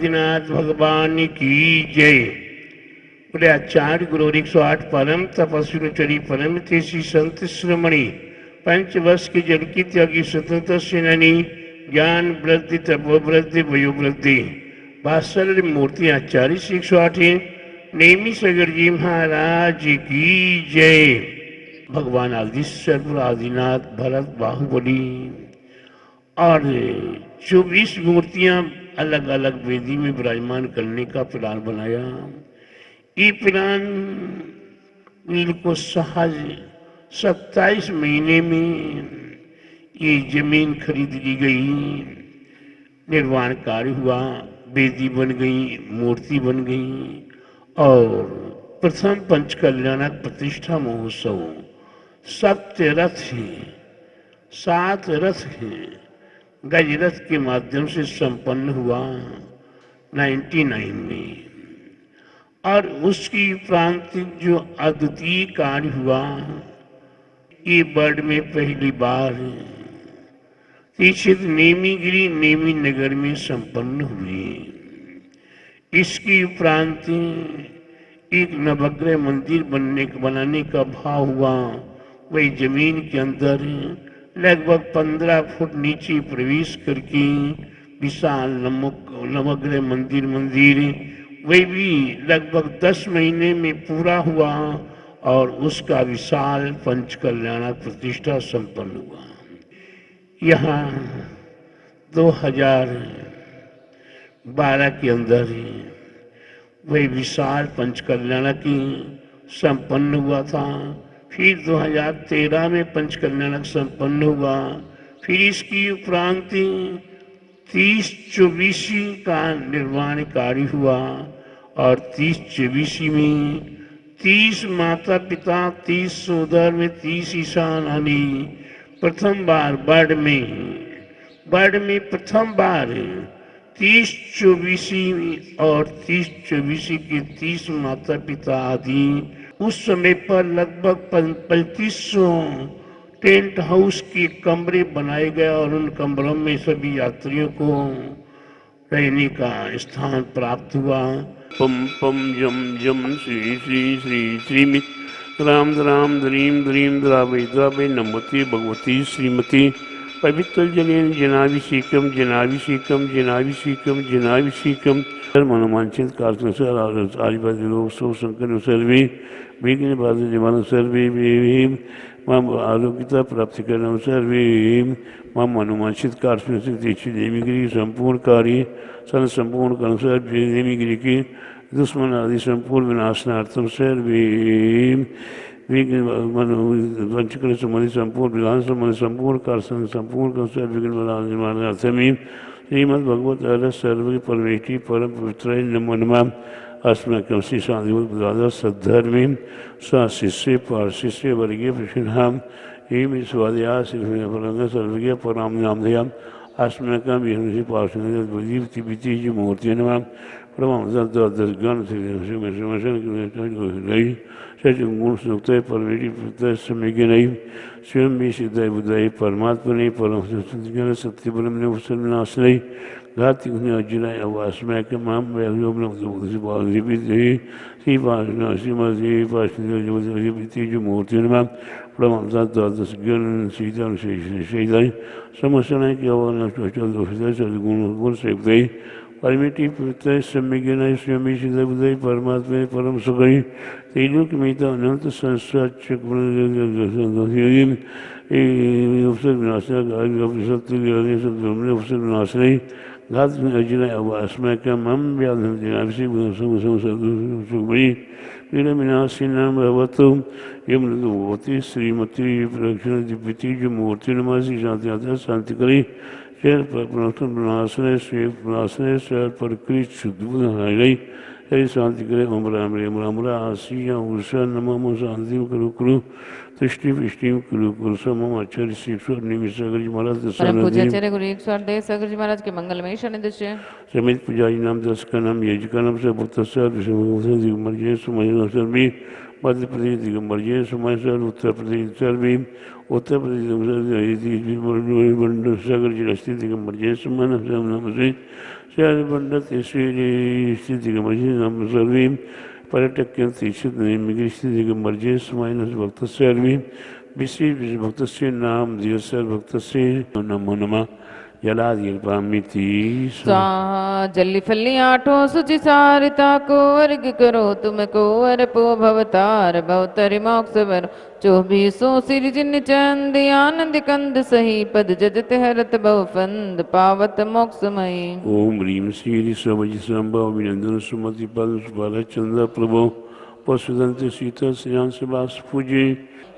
आदिनाथ भगवान की जय। बोले आचार्य गुरु 108 परम तपस्वी चरी परम तेसी संत श्रमणी पंचवर्ष की जल की त्यागी स्वतंत्र सेनानी ज्ञान वृद्धि तपो वृद्धि वयो वृद्धि वात्सल्य मूर्ति आचार्य 108 नेमी सगर जी महाराज की जय। भगवान आदि सर्व आदिनाथ भरत बाहुबली और 24 मूर्तियां अलग अलग वेदी में विराजमान करने का प्लान बनाया। ये प्लान बिल्कुल सहज 27 महीने में ये जमीन खरीद ली गई, निर्माण कार्य हुआ, वेदी बन गई, मूर्ति बन गई और प्रथम पंचकल्याणक प्रतिष्ठा महोत्सव सप्त रथ हैं, 7 रथ हैं, गजरथ के माध्यम से संपन्न हुआ 99 में। और उसकी प्रांतिक जो अद्वितीय कार्य हुआ ये वर्ल्ड में पहली बार तीक्षित नेमीगिरी नेमी नगर में संपन्न हुई। इसकी उपरांत एक नवग्रह मंदिर बनाने का भाव हुआ। वही जमीन के अंदर लगभग 15 फुट नीचे प्रवेश करके विशाल नवग्रह मंदिर वही भी लगभग 10 महीने में पूरा हुआ और उसका विशाल पंचकल्याणक प्रतिष्ठा संपन्न हुआ। यहाँ 2012 के अंदर वही विशाल पंचकल्याणक की संपन्न हुआ था। फिर 2013 में पंचकल्याणक संपन्न हुआ। फिर इसकी उपरांत 30-24 का निर्माण कार्य हुआ और 30-24 में 30 माता पिता 30 सोदर में 30 ईशान आनी प्रथम बार वर्ल्ड में प्रथम बार 30-24 और 30-24 के 30 माता पिता आदि उस समय पर लगभग 3500 टेंट हाउस के कमरे बनाए गए और उन कमरों में सभी यात्रियों को रहने का स्थान प्राप्त हुआ। पम पम जम जम श्री श्री श्री श्रीमित राम राम द्रीम द्रीम द्रावे द्रावे नमोति भगवती श्रीमती पवित्र जलेन जनाभिषेकम जनाभिषेकम जनाभिषेकम जनाभिषेकम मनोवांछित कार्य आदिवासी लोग सो संकर सर्वे विघ्न बाधा निवारण सर्वे माम आरोग्यता प्राप्ति करना सर्वे माम अनुमानित कार्य देवीगिरी संपूर्ण कार्य सन संपूर्ण अनुसार देवीगिरी की दुश्मन आदि संपूर्ण विनाशनार्थम सर्वे वंचकर संबंधी संपूर्ण विधान संबंधी संपूर्ण कार्य संपूर्ण अनुसार विघ्न निर्माणार्थमी श्रीमद भगवत अरस सर्व परमेष्टि परम पवित्र नमो नमः अस्मकं श्री शांतिदादा सद्धर्मी शिष्य पार्शिष्य वर्गीय प्रसिद्धाम एम स्वादया श्रीफलंग सर्वज्ञ पराम नामधयाम अस्मकं यही पार्षदी जी मूर्ति नमः परम दर्शन गुण सुक्त परमेश्वर समय नहीं स्वयं भी सिद्ध बुद्धाई परमात्मा नहीं परम सत्य परम ने नाश नहीं घाति अर्जुन अवासमय के माम श्री जो मूर्ति नाम परम सीता समस्या की गुण से परमिटी पवित्र सम्यज्ञ स्वयं सिद्ध बुद्धि परमात्मा परम सुखी तेलोक मेता अनंत संस्कार अवसर विनाशनाय घात अर्जुन अवासमय का मम व्याधि नाम भवतु यमति श्रीमती प्रदक्षिण दिव्यति जो मूर्ति नमासी शांति शांति करी शेर पर प्रणासने शेर पर कृत शुद्ध बुधाई हरि शांति करे ओम राम राम आसिया उषा नमो शांति करो करो दृष्टि विष्टि कुरु कुरु समम आचार्य श्रीश्वर निमिष सागर जी महाराज परम पूज्य आचार्य गुरु 108 सागर जी महाराज के मंगलमय शनिदृश्य समित पुजारी नाम दस का नाम यज का नाम से पुत्र दिगंबर जय सुमय सर्वी मध्य प्रदेश दिगंबर जय सुमय सर उत्तर प्रदेश सर्वी उत्तर प्रदेश सागर जी रस्ती दिगंबर जय सुमय नाम से सर्वण्डते श्रीरे स्थितिगमर्जिनं सर्वीं पर्यटक्यं तीक्षितनेमिग्री स्थितिगमर्जे सुमाइनस भक्तस्य अर्वीं विश्व भक्तस्य नाम दिवसर भक्तस्य नमो नमः जलादिर्पामिति जल्ली आठो सुचि सारिता को वर्ग करो तुम को अरपो भवतार भवतरि मोक्ष वर चौबीसों सिर जिन चंद आनंद कंद सही पद जजत हरत भव फंद पावत मोक्षमयी। ओम ह्रीं श्री स्वभज संभव अभिनंदन सुमति पद सुबल चंद्र प्रभो पशुदंत सीता श्रीयांश वास पूजे।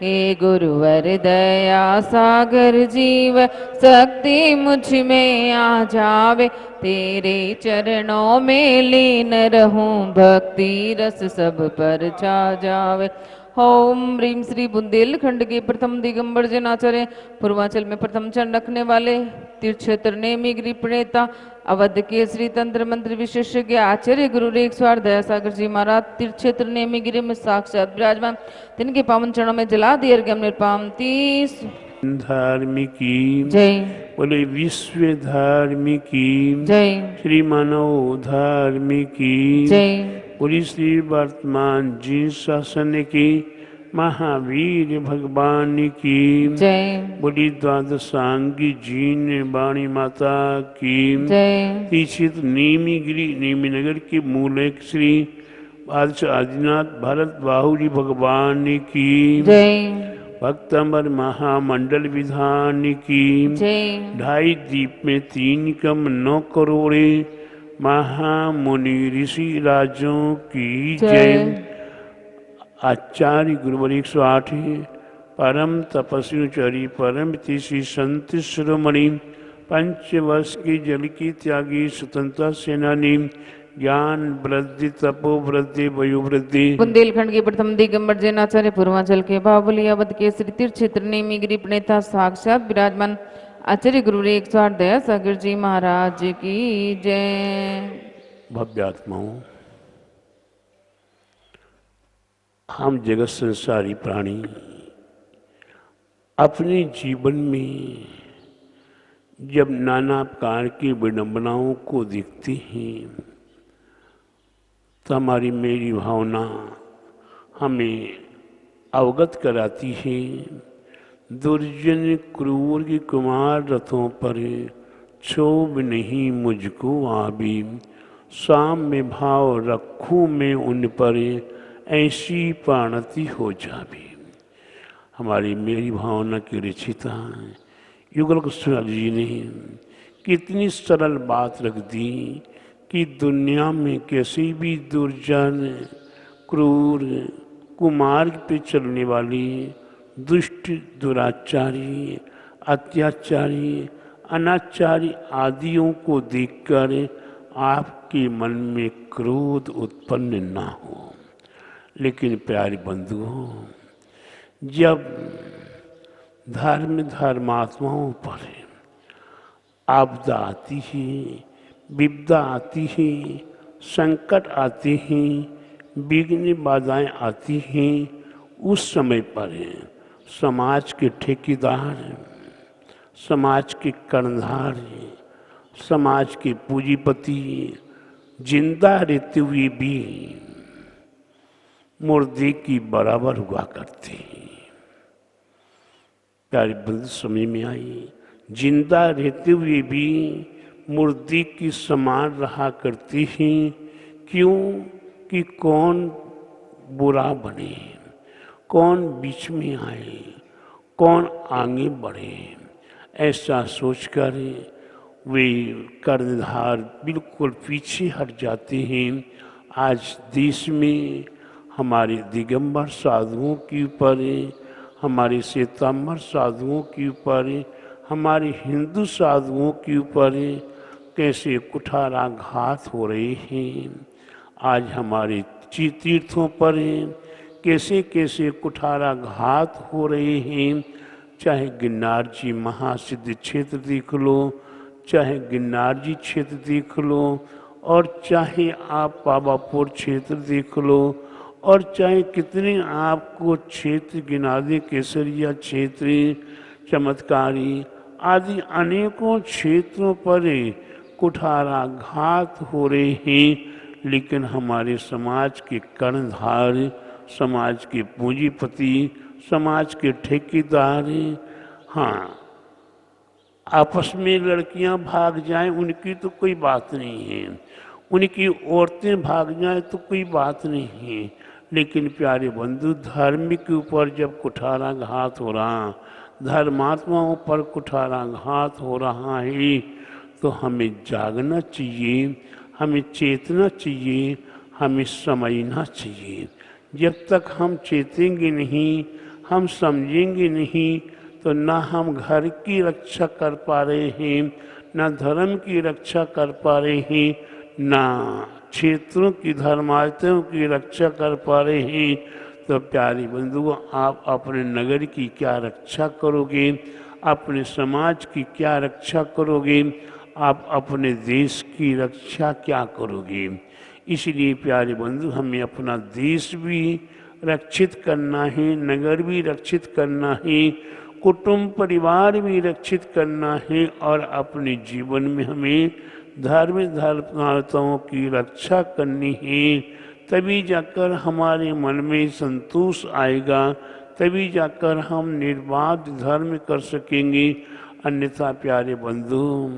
हे गुरुवर दया सागर जीव शक्ति मुझ में आ जावे तेरे चरणों में लीन रहूं भक्ति रस सब पर छा जावे। ओम ह्रीं श्री बुंदेलखंड के प्रथम दिगंबर जैनाचार्य पूर्वांचल में प्रथम चरण रखने वाले तीर्थ क्षेत्र नेमी गिरी प्रणेता अवध के श्री तंत्र मंत्र विशेषज्ञ आचार्य गुरु रेखस्वार दयासागर जी महाराज तीर्थ क्षेत्र नेमी गिरी में साक्षात विराजमान तिनके पावन चरणों में जला दिया अर्घ्य निर्पाम 30 धार्मिकी जय बोले विश्व धार्मिकी जय श्री मानव धार्मिकी जय बोली श्री वर्तमान जी शासन की महावीर भगवान की जय बोली द्वादशांगी जीन वाणी माता की जय तीक्षित नेमीगिरी नेमीनगर के मूल श्री बादशाह आदिनाथ भरत बाहुरी भगवान की जय भक्तंबर महामंडल विधान की जय 2.5 द्वीप में 3 कम 9 करोड़े महामुनि ऋषि राजों की जय। आचार्य गुरुवर 108 परम तपस्वी चरी परम तीसी संत शिरोमणि 5 वर्ष की जल की त्यागी स्वतंत्रता सेनानी ज्ञान वृद्धि तपो वृद्धि वयु वृद्धि बुंदेलखंड के प्रथम दिगंबर जैनाचार्य पूर्वांचल के बाहुबली अवध के श्री तीर्थ क्षेत्र नेमी गिरी प्रणेता साक्षात विराजमान आचार्य गुरु रेखस्वार दयासागर जी महाराज की जय। भव्यात्माओं, हम जगत संसारी प्राणी अपने जीवन में जब नाना प्रकार की विडंबनाओं को देखते हैं तो हमारी मेरी भावना हमें अवगत कराती है। दुर्जन क्रूर की कुमार रथों पर क्षोभ नहीं मुझको आबी शाम में भाव रखूं मैं उन पर ऐसी पाणति हो जाबी। हमारी मेरी भावना की रचिता युगल कृष्ण जी ने कितनी सरल बात रख दी कि दुनिया में कैसे भी दुर्जन क्रूर कुमार्ग पे चलने वाली दुष्ट दुराचारी अत्याचारी अनाचारी आदियों को देखकर आपके मन में क्रोध उत्पन्न ना हो। लेकिन प्यारे बंधुओं, जब धर्मात्माओं पर आपदा आती है, विपदा आती है, संकट आते हैं, विघ्न बाधाएं आती हैं, उस समय पर समाज के ठेकेदार, समाज के कर्णधार, समाज के पूंजीपति जिंदा रहते हुए भी मुर्दे की बराबर हुआ करते हैं। प्यारे बंधु, समझ में आई, जिंदा रहते हुए भी मुर्दे की समान रहा करते हैं। क्यों? कि कौन बुरा बने, कौन बीच में आए, कौन आगे बढ़े, ऐसा सोचकर वे कर्णधार बिल्कुल पीछे हट जाते हैं। आज देश में हमारे दिगंबर साधुओं के ऊपर, हमारे श्वेतांबर साधुओं के ऊपर, हमारे हिंदू साधुओं के ऊपर कैसे कुठाराघात हो रहे हैं। आज हमारे तीर्थों पर कैसे कैसे कुठाराघात हो रहे हैं। चाहे गिरनार जी महासिद्ध क्षेत्र देख लो, चाहे गिरनार जी क्षेत्र देख लो, और चाहे आप पावापुर क्षेत्र देख लो, और चाहे कितने आपको क्षेत्र गिना दे, केसरिया क्षेत्र, चमत्कारी आदि अनेकों क्षेत्रों पर कुठाराघात हो रहे हैं, लेकिन हमारे समाज के कर्णधार, समाज के पूंजीपति, समाज के ठेकेदार, हाँ, आपस में लड़कियां भाग जाएं उनकी तो कोई बात नहीं है, उनकी औरतें भाग जाएं तो कोई बात नहीं है, लेकिन प्यारे बंधु धर्म के ऊपर जब कुठाराघात हो रहा, धर्मात्माओं पर कुठाराघात हो रहा है, तो हमें जागना चाहिए, हमें चेतना चाहिए, हमें समझना चाहिए। जब तक हम चेतेंगे नहीं, हम समझेंगे नहीं, तो ना हम घर की रक्षा कर पा रहे हैं, ना धर्म की रक्षा कर पा रहे हैं, ना क्षेत्रों की धर्मार्थों की रक्षा कर पा रहे हैं। तो प्यारे बंधुओं, आप अपने नगर की क्या रक्षा करोगे, अपने समाज की क्या रक्षा करोगे, आप अपने देश की रक्षा क्या करोगे। इसलिए प्यारे बंधु, हमें अपना देश भी रक्षित करना है, नगर भी रक्षित करना है, कुटुंब परिवार भी रक्षित करना है, और अपने जीवन में हमें धर्मार्थों की रक्षा करनी है। तभी जाकर हमारे मन में संतोष आएगा, तभी जाकर हम निर्बाध धर्म कर सकेंगे। अन्यथा प्यारे बंधु,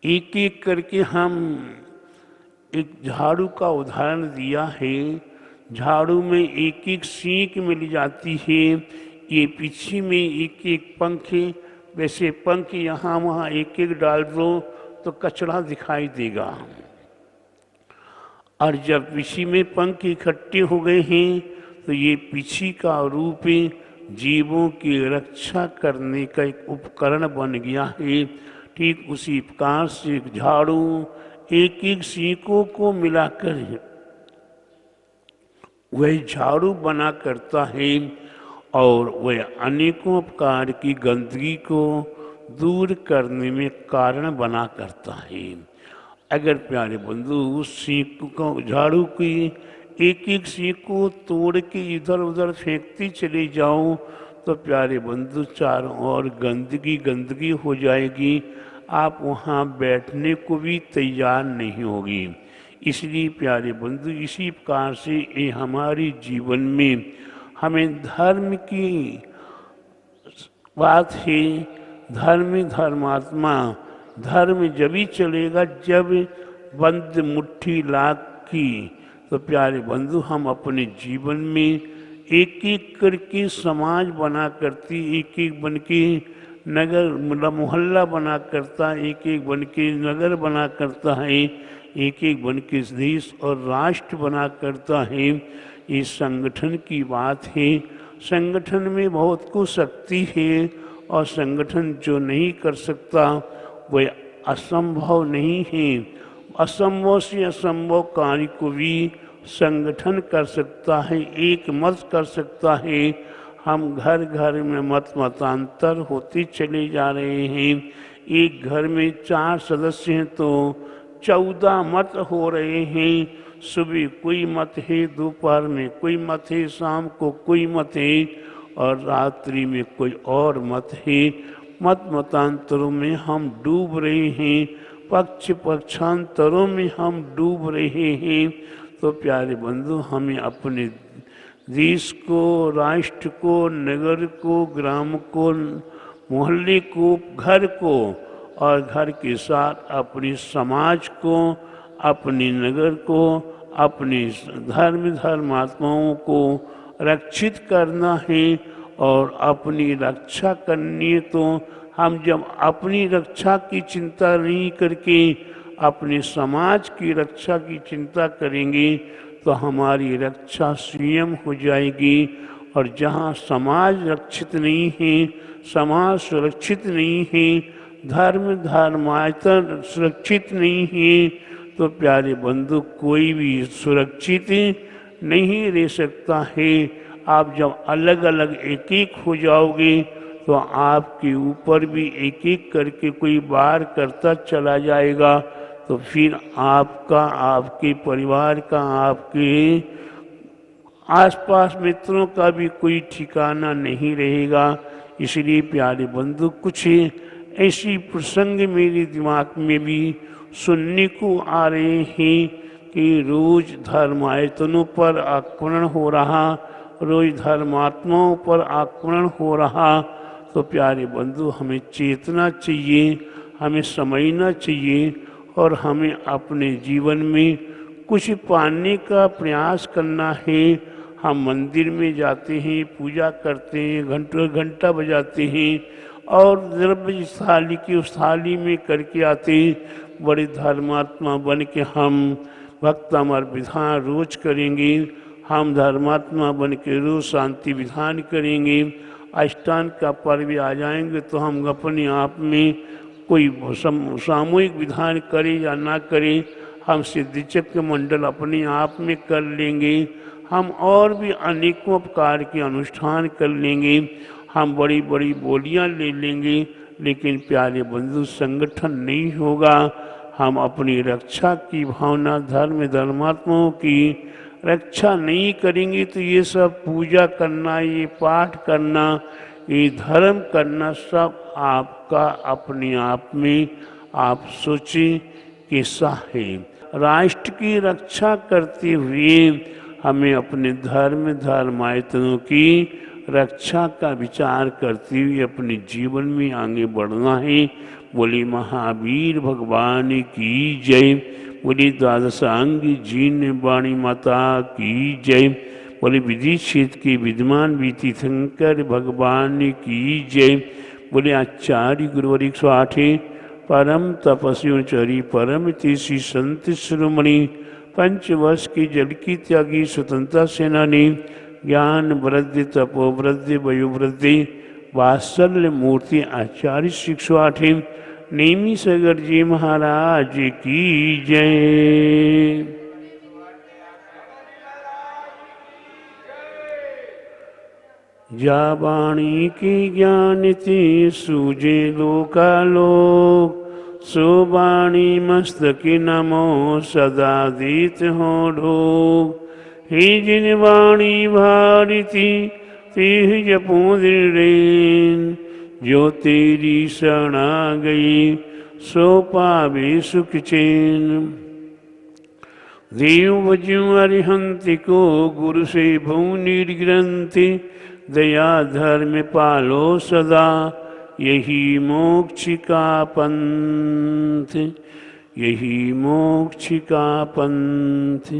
एक एक करके हम एक झाड़ू का उदाहरण दिया है, झाड़ू में एक एक सीख मिल जाती है, ये पीछे में एक एक पंख, वैसे पंख यहाँ वहाँ एक एक डाल दो तो कचरा दिखाई देगा, और जब पीछे में पंख इकट्ठे हो गए हैं तो ये पीछे का रूप जीवों की रक्षा करने का एक उपकरण बन गया है। ठीक उसी प्रकार से झाड़ू एक एक सीखों को मिलाकर वह झाड़ू बना करता है, और वह अनेकों प्रकार की गंदगी को दूर करने में कारण बना करता है। अगर प्यारे बंधु उस सीख को, झाड़ू की एक एक सीख को तोड़ के इधर उधर फेंकती चले जाओ, तो प्यारे बंधु चारों ओर गंदगी गंदगी हो जाएगी, आप वहाँ बैठने को भी तैयार नहीं होगी। इसलिए प्यारे बंधु, इसी प्रकार से ये हमारे जीवन में हमें धर्म की बात है। धर्म धर्मात्मा, धर्म जब ही चलेगा जब बंद मुट्ठी लाख की। तो प्यारे बंधु, हम अपने जीवन में एक एक करके समाज बना करती, एक एक बन के नगर मोहल्ला बना करता, एक एक बन के नगर बना करता है, एक एक बन के देश और राष्ट्र बना करता है। ये संगठन की बात है। संगठन में बहुत कुछ शक्ति है, और संगठन जो नहीं कर सकता वह असंभव नहीं है। असंभव से असंभव कार्य को भी संगठन कर सकता है, एक मत कर सकता है। हम घर घर में मतांतर होते चले जा रहे हैं। एक घर में 4 सदस्य हैं तो 14 मत हो रहे हैं। सुबह कोई मत है, दोपहर में कोई मत है, शाम को कोई मत है, और रात्रि में कोई और मत है। मतांतरों में हम डूब रहे हैं, पक्षांतरों में हम डूब रहे हैं। तो प्यारे बंधु, हमें अपने देश को, राष्ट्र को, नगर को, ग्राम को, मोहल्ले को, घर को, और घर के साथ अपने समाज को, अपने नगर को, अपने धर्मात्माओं को रक्षित करना है। और अपनी रक्षा करनी है तो हम जब अपनी रक्षा की चिंता नहीं करके अपने समाज की रक्षा की चिंता करेंगे तो हमारी रक्षा स्वयं हो जाएगी। और जहाँ समाज रक्षित नहीं है, समाज सुरक्षित नहीं है, धर्मायतन सुरक्षित नहीं है, तो प्यारे बंधु कोई भी सुरक्षित नहीं रह सकता है। आप जब अलग अलग एक एक हो जाओगे तो आपके ऊपर भी एक एक करके कोई वार करता चला जाएगा, तो फिर आपका, आपके परिवार का, आपके आसपास मित्रों का भी कोई ठिकाना नहीं रहेगा। इसलिए प्यारे बंधु, कुछ ऐसी प्रसंग मेरे दिमाग में भी सुनने को आ रहे हैं कि रोज धर्मायतनों पर आक्रमण हो रहा, रोज धर्मात्माओं पर आक्रमण हो रहा। तो प्यारे बंधु, हमें चेतना चाहिए, हमें समझना चाहिए और हमें अपने जीवन में कुछ पाने का प्रयास करना है। हम मंदिर में जाते हैं, पूजा करते हैं, घंटा बजाते हैं और द्रव्य इस थाली की उस थाली में करके आते हैं। बड़े धर्मात्मा बन के हम भक्त अमर विधान रोज करेंगे, हम धर्मात्मा बन के रोज शांति विधान करेंगे। अष्टांग का पर्व आ जाएंगे तो हम अपने आप में कोई सामूहिक विधान करें या ना करें, हम सिद्धिचक्र मंडल अपने आप में कर लेंगे। हम और भी अनेकों प्रकार के अनुष्ठान कर लेंगे, हम बड़ी बड़ी बोलियां ले लेंगे, लेकिन प्यारे बंधु संगठन नहीं होगा। हम अपनी रक्षा की भावना, धर्मात्माओं की रक्षा नहीं करेंगे तो ये सब पूजा करना, ये पाठ करना, ये धर्म करना सब आपका अपने आप में आप सोचें कैसा है। राष्ट्र की रक्षा करते हुए हमें अपने धर्मायतनों की रक्षा का विचार करते हुए अपने जीवन में आगे बढ़ना है। बोली महावीर भगवान की जय, बोली द्वादशांगी जीन वाणी माता की जय, बोली विधि क्षेत्र के विद्वान बीती शंकर भगवान की जय, बोले आचार्य गुरुवर 108 परम तपस्वी चरी परम तेसी संत शिरोमणि, पंचवर्ष की जल की त्यागी स्वतंत्रता सेनानी, ज्ञान वृद्धि तपो वृद्धि वयो वृद्धि वात्सल्य मूर्ति आचार्य 108 नेमी सगर जी महाराज की जय। जा वाणी की ज्ञानिति सूझे लोकालोक, सो वाणी मस्तकी नमो सदा दीत हो ढोक। हे जिन वाणी भारिति तेह जपो दृढ़ेन, जो तेरी शरणा गई सो पावे सुख चैन। देव बजू अरिहंति को गुरु से भू निर्ग्रंथि, दया धर्म पालो सदा यही मोक्ष का पंथ, यही मोक्ष का पंथ।